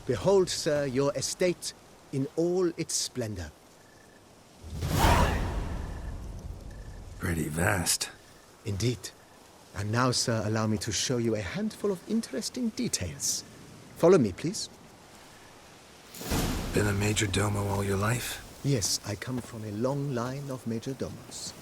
Behold, sir, your estate in all its splendor. Pretty vast. Indeed. And now, sir, allow me to show you a handful of interesting details. Follow me, please. Been a major domo all your life? Yes, I come from a long line of major domos.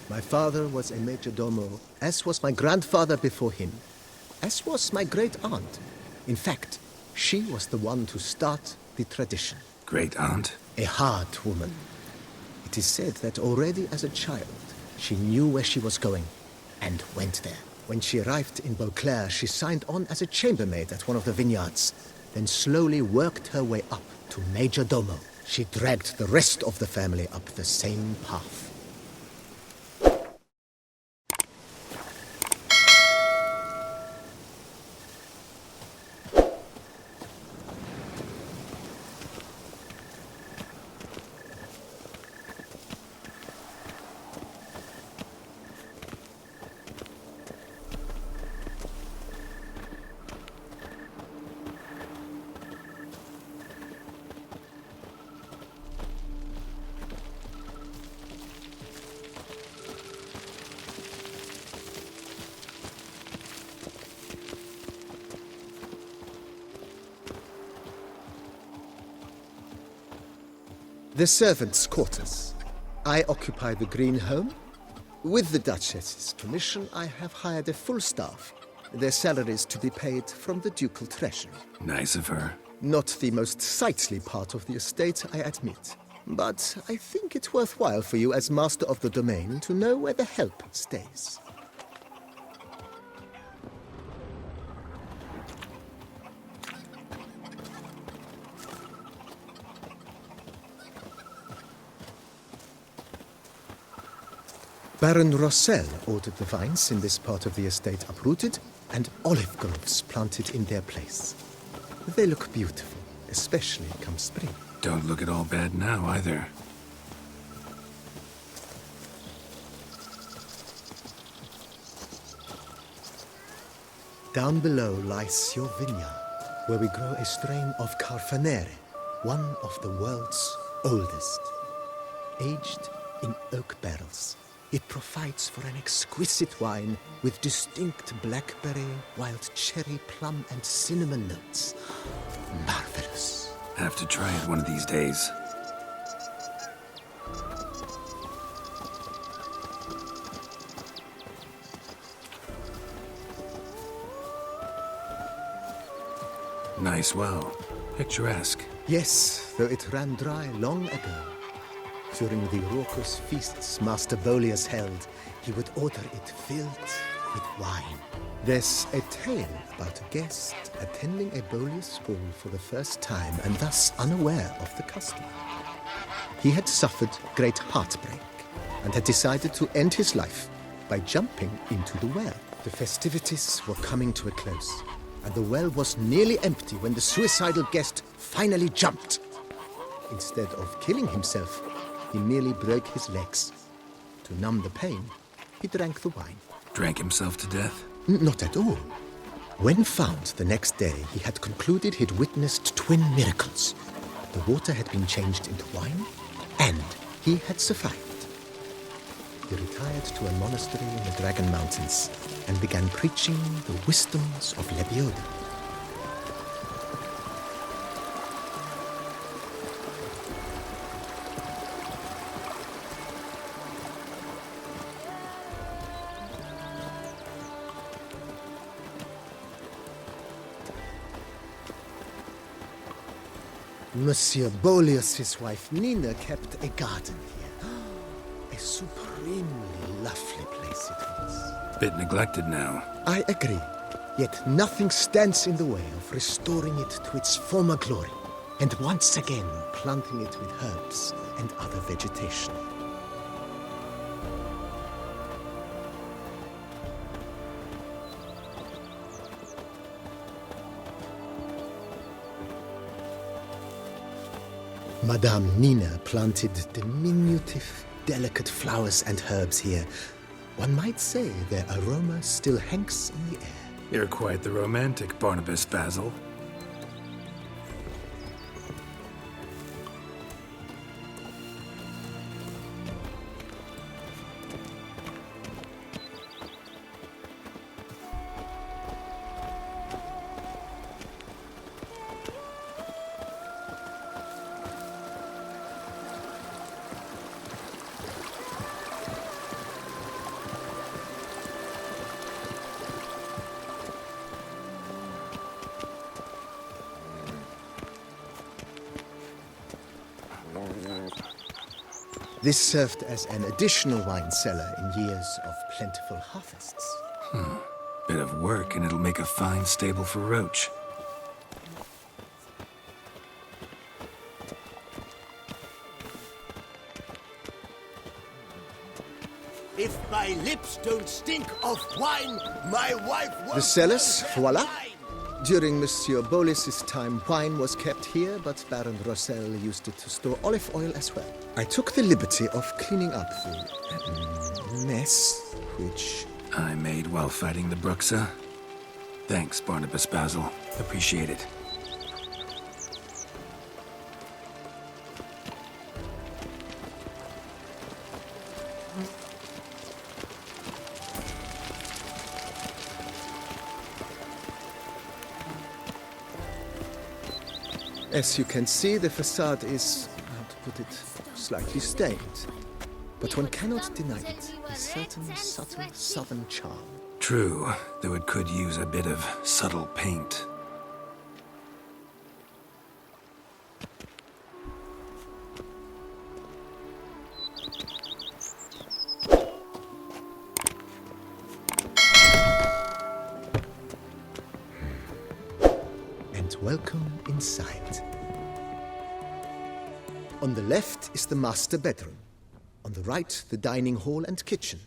My father was a major domo, as was my grandfather before him, as was my great-aunt. In fact, she was the one to start the tradition. Great-aunt? A hard woman. It is said that already as a child, she knew where she was going, and went there. When she arrived in Beauclair, she signed on as a chambermaid at one of the vineyards, then slowly worked her way up to major domo. She dragged the rest of the family up the same path. The servants' quarters. I occupy the green home. With the Duchess's permission, I have hired a full staff. Their salaries to be paid from the ducal treasury. Nice of her. Not the most sightly part of the estate, I admit. But I think it's worthwhile for you as master of the domain to know where the help stays. Baron Rossel ordered the vines in this part of the estate uprooted and olive groves planted in their place. They look beautiful, especially come spring. Don't look at all bad now, either. Down below lies your vineyard, where we grow a strain of Carfanere, one of the world's oldest. Aged in oak barrels, it provides for an exquisite wine with distinct blackberry, wild cherry, plum, and cinnamon notes. Marvelous. Have to try it one of these days. Nice well. Picturesque. Yes, though it ran dry long ago. During the raucous feasts Master Bolius held, he would order it filled with wine. There's a tale about a guest attending a Bolius ball for the first time and thus unaware of the custom. He had suffered great heartbreak and had decided to end his life by jumping into the well. The festivities were coming to a close, and the well was nearly empty when the suicidal guest finally jumped. Instead of killing himself, he merely broke his legs. To numb the pain, he drank the wine. Drank himself to death? Not at all. When found the next day, he had concluded he'd witnessed twin miracles. The water had been changed into wine, and he had survived. He retired to a monastery in the Dragon Mountains and began preaching the wisdoms of Lebioda. Monsieur Bolius' wife Nina kept a garden here. A supremely lovely place it was. Bit neglected now. I agree. Yet nothing stands in the way of restoring it to its former glory, and once again planting it with herbs and other vegetation. Madame Nina planted diminutive, delicate flowers and herbs here. One might say their aroma still hangs in the air. You're quite the romantic, Barnabas Basil. This served as an additional wine cellar in years of plentiful harvests. Bit of work, and it'll make a fine stable for Roach. If my lips don't stink of wine, my wife won't... The cellars, have voila. wine. During Monsieur Bolis's time, wine was kept here, but Baron Rossel used it to store olive oil as well. I took the liberty of cleaning up the mess, which... I made while fighting the Bruxa. Thanks, Barnabas Basil. Appreciate it. As you can see, the facade is, how to put it, slightly stained. But one cannot deny it, a certain subtle southern charm. True, though it could use a bit of subtle paint. And welcome inside. On the left is the master bedroom. On the right, the dining hall and kitchen.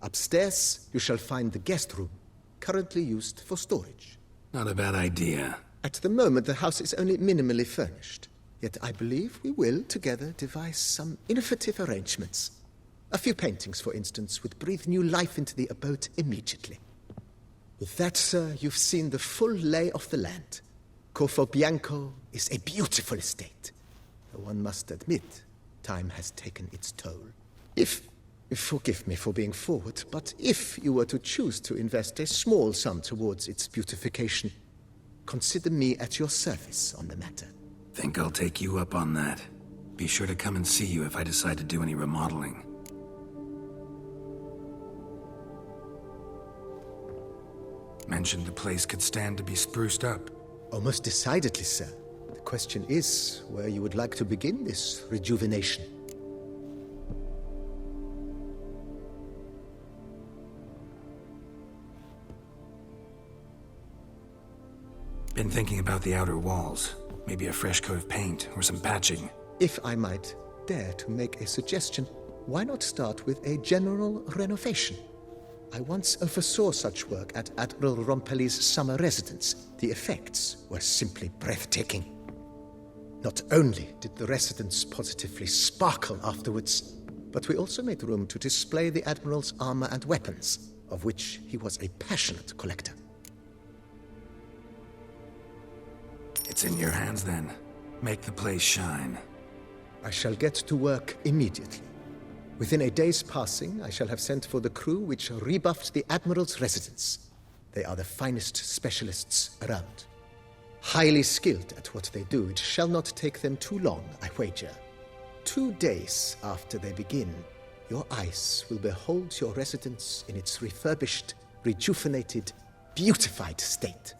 Upstairs, you shall find the guest room, currently used for storage. Not a bad idea. At the moment, the house is only minimally furnished. Yet I believe we will, together, devise some innovative arrangements. A few paintings, for instance, would breathe new life into the abode immediately. With that, sir, you've seen the full lay of the land. Blanco is a beautiful estate. Though one must admit, time has taken its toll. Forgive me for being forward, but if you were to choose to invest a small sum towards its beautification, consider me at your service on the matter. Think I'll take you up on that. Be sure to come and see you if I decide to do any remodeling. Mentioned the place could stand to be spruced up. Oh, most decidedly, sir. The question is where you would like to begin this rejuvenation. Been thinking about the outer walls. Maybe a fresh coat of paint or some patching. If I might dare to make a suggestion, why not start with a general renovation? I once oversaw such work at Admiral Rompelli's summer residence. The effects were simply breathtaking. Not only did the residence positively sparkle afterwards, but we also made room to display the Admiral's armor and weapons, of which he was a passionate collector. It's in your hands then. Make the place shine. I shall get to work immediately. Within a day's passing, I shall have sent for the crew which rebuffed the Admiral's residence. They are the finest specialists around. Highly skilled at what they do, it shall not take them too long, I wager. 2 days after they begin, your eyes will behold your residence in its refurbished, rejuvenated, beautified state.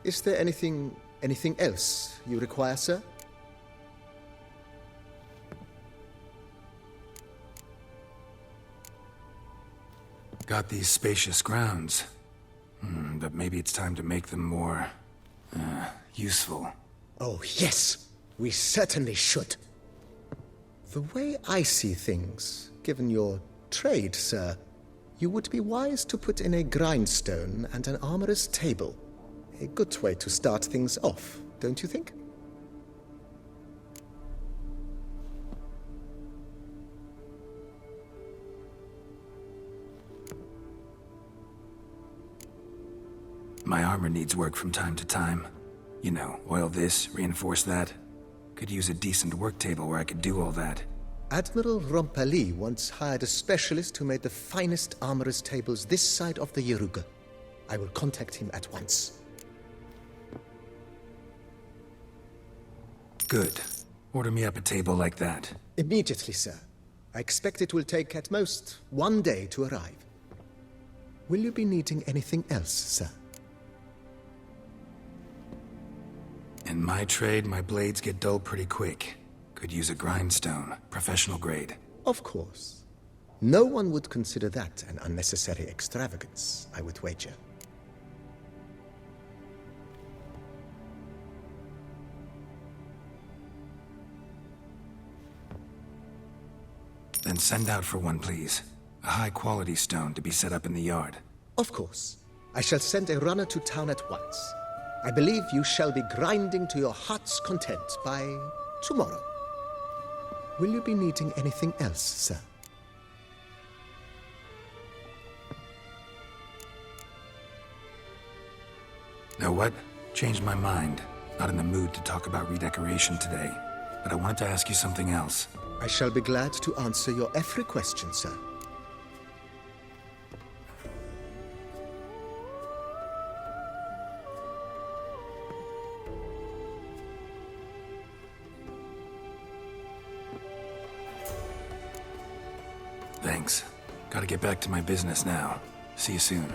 Is there anything else you require, sir? Got these spacious grounds. But maybe it's time to make them more... useful. Oh, yes. We certainly should. The way I see things, given your trade, sir, you would be wise to put in a grindstone and an armorer's table. A good way to start things off, don't you think? My armor needs work from time to time. You know, oil this, reinforce that. Could use a decent work table where I could do all that. Admiral Rompelli once hired a specialist who made the finest armorer's tables this side of the Yaruga. I will contact him at once. Good. Order me up a table like that. Immediately, sir. I expect it will take at most 1 day to arrive. Will you be needing anything else, sir? In my trade, my blades get dull pretty quick. Could use a grindstone, professional grade. Of course. No one would consider that an unnecessary extravagance, I would wager. Then send out for one, please. A high-quality stone to be set up in the yard. Of course. I shall send a runner to town at once. I believe you shall be grinding to your heart's content by tomorrow. Will you be needing anything else, sir? Know what? Changed my mind. Not in the mood to talk about redecoration today. But I wanted to ask you something else. I shall be glad to answer your every question, sir. Thanks. Gotta get back to my business now. See you soon.